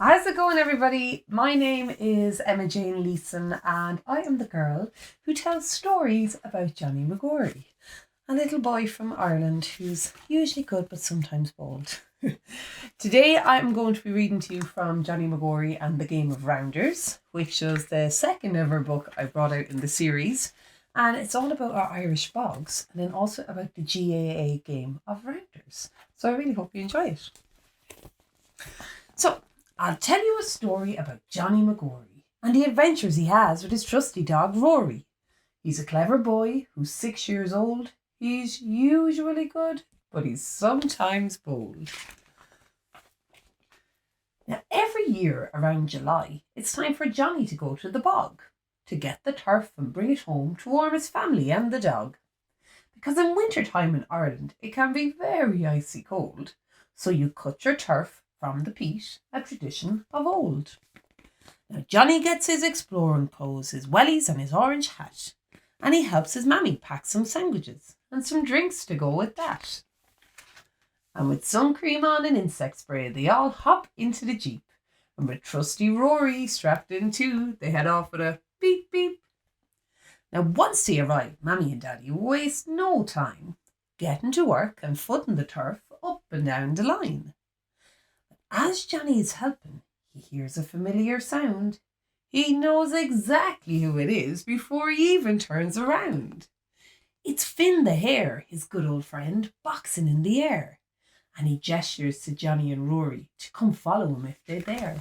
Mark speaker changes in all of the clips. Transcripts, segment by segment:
Speaker 1: How's it going, everybody? My name is Emma-Jane Leeson, and I am the girl who tells stories about Johnny Magory, a little boy from Ireland who's usually good but sometimes bold. Today I'm going to be reading to you from Johnny Magory and the Game of Rounders, which is the second ever book I brought out in the series, and it's all about our Irish bogs and then also about the GAA Game of Rounders. So I really hope you enjoy it. So, I'll tell you a story about Johnny Magory and the adventures he has with his trusty dog Ruairi. He's a clever boy who's 6 years old. He's usually good, but he's sometimes bold. Now, every year around July, it's time for Johnny to go to the bog to get the turf and bring it home to warm his family and the dog. Because in winter time in Ireland, it can be very icy cold, so you cut your turf from the peat, a tradition of old. Now Johnny gets his exploring clothes, his wellies and his orange hat, and he helps his mammy pack some sandwiches and some drinks to go with that. And with sun cream on and insect spray, they all hop into the jeep, and with trusty Ruairi strapped in too, they head off with a beep beep. Now once they arrive, Mammy and Daddy waste no time getting to work and footing the turf up and down the line. As Johnny is helping, he hears a familiar sound. He knows exactly who it is before he even turns around. It's Finn the Hare, his good old friend, boxing in the air. And he gestures to Johnny and Ruairi to come follow him if they're there.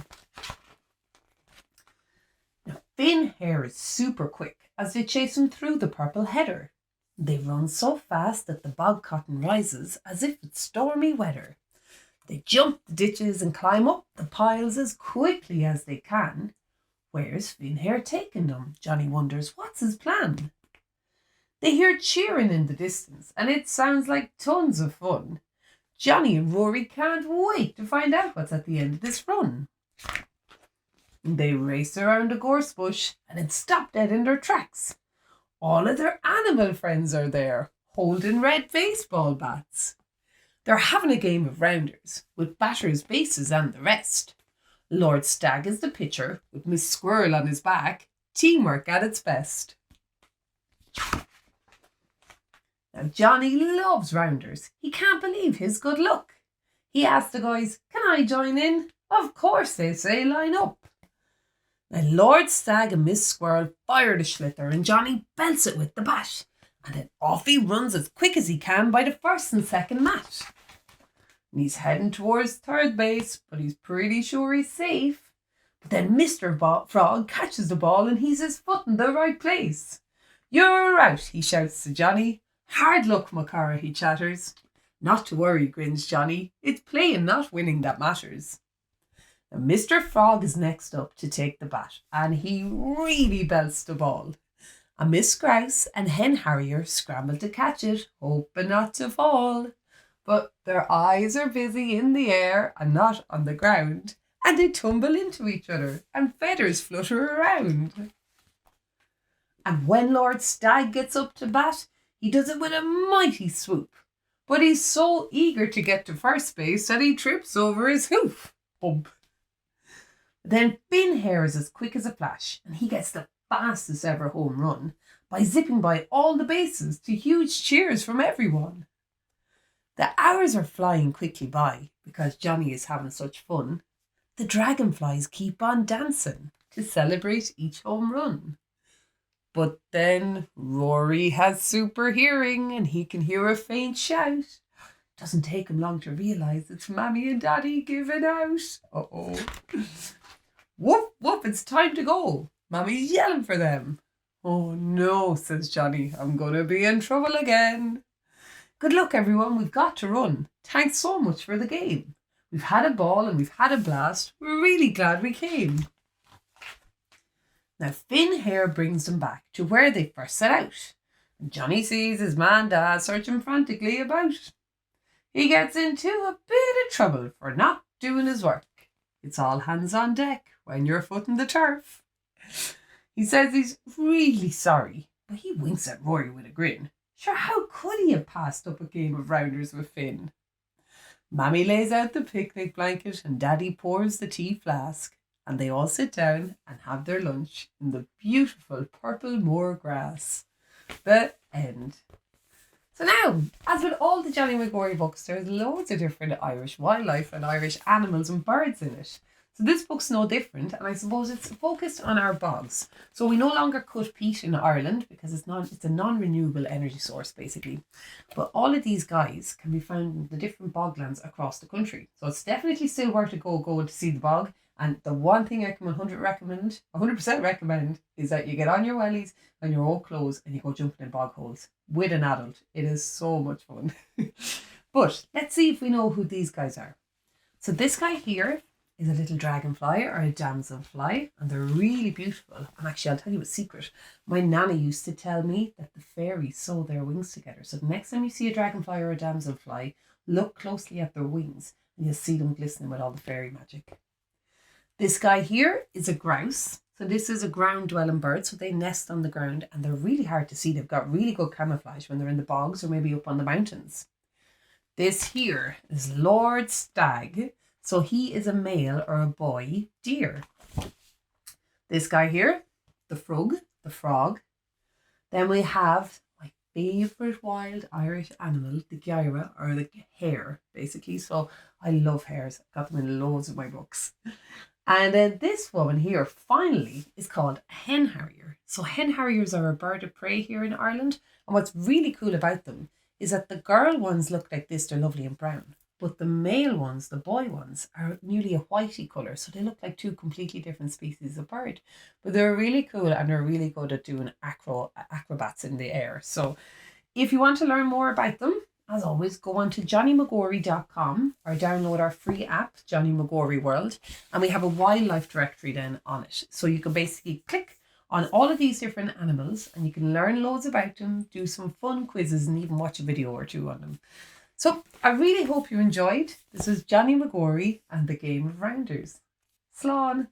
Speaker 1: Now, Finn Hare is super quick as they chase him through the purple heather. They run so fast that the bog cotton rises as if it's stormy weather. They jump the ditches and climb up the piles as quickly as they can. Where's Finn Hare taking them? Johnny wonders, what's his plan? They hear cheering in the distance, and it sounds like tons of fun. Johnny and Ruairi can't wait to find out what's at the end of this run. They race around a gorse bush and then stop dead in their tracks. All of their animal friends are there, holding red baseball bats. They're having a game of rounders, with batters, bases and the rest. Lord Stag is the pitcher, with Miss Squirrel on his back, teamwork at its best. Now Johnny loves rounders. He can't believe his good luck. He asks the guys, can I join in? Of course, they say, line up. Now Lord Stag and Miss Squirrel fire the schlitter and Johnny belts it with the bat. And then off he runs as quick as he can by the first and second mat. And he's heading towards third base, but he's pretty sure he's safe. But then Mr. Frog catches the ball and he's his foot in the right place. You're out, he shouts to Johnny. Hard luck, Macara, he chatters. Not to worry, grins Johnny. It's playing, not winning, that matters. Now, Mr. Frog is next up to take the bat, and he really belts the ball. And Miss Grouse and Hen Harrier scramble to catch it, hoping not to fall. But their eyes are busy in the air and not on the ground, and they tumble into each other, and feathers flutter around. And when Lord Stag gets up to bat, he does it with a mighty swoop. But he's so eager to get to first base that he trips over his hoof. Bump. Then Finn Hare is as quick as a flash, and he gets the fastest ever home run by zipping by all the bases to huge cheers from everyone. The hours are flying quickly by because Johnny is having such fun. The dragonflies keep on dancing to celebrate each home run. But then Ruairi has super hearing and he can hear a faint shout. Doesn't take him long to realise it's Mammy and Daddy giving out. Uh-oh. Whoop, whoop, it's time to go. Mammy's yelling for them. Oh no, says Johnny, I'm going to be in trouble again. Good luck, everyone, we've got to run. Thanks so much for the game. We've had a ball and we've had a blast. We're really glad we came. Now Finn Hare brings them back to where they first set out. And Johnny sees his man Dad searching frantically about. He gets into a bit of trouble for not doing his work. It's all hands on deck when you're footing the turf. He says he's really sorry, but he winks at Ruairi with a grin. Sure, how could he have passed up a game of rounders with Finn? Mammy lays out the picnic blanket and Daddy pours the tea flask, and they all sit down and have their lunch in the beautiful purple moor grass. The end. So now, as with all the Johnny Magory books, there's loads of different Irish wildlife and Irish animals and birds in it. So this book's no different, and I suppose it's focused on our bogs. So we no longer cut peat in Ireland because it's a non-renewable energy source basically. But all of these guys can be found in the different boglands across the country. So it's definitely still worth to go to see the bog. And the one thing I can 100% recommend is that you get on your wellies and your old clothes and you go jumping in bog holes with an adult. It is so much fun. But let's see if we know who these guys are. So this guy here is a little dragonfly or a damselfly, and they're really beautiful. And actually, I'll tell you a secret. My nanny used to tell me that the fairies sew their wings together. So the next time you see a dragonfly or a damselfly, look closely at their wings and you'll see them glistening with all the fairy magic. This guy here is a grouse. So this is a ground-dwelling bird, so they nest on the ground and they're really hard to see. They've got really good camouflage when they're in the bogs or maybe up on the mountains. This here is Lord Stag. So he is a male or a boy deer. This guy here, the frog. Then we have my favourite wild Irish animal, the gyra or the hare, basically. So I love hares. I've got them in loads of my books. And then this woman here, finally, is called a hen harrier. So hen harriers are a bird of prey here in Ireland. And what's really cool about them is that the girl ones look like this. They're lovely and brown. But the male ones, the boy ones, are nearly a whitey colour. So they look like two completely different species of bird. But they're really cool and they're really good at doing acrobats in the air. So if you want to learn more about them, as always, go on to johnnymagory.com or download our free app, Johnny Magory World. And we have a wildlife directory then on it. So you can basically click on all of these different animals and you can learn loads about them, do some fun quizzes and even watch a video or two on them. So I really hope you enjoyed. This is Johnny Magory and the Game of Rounders. Slán!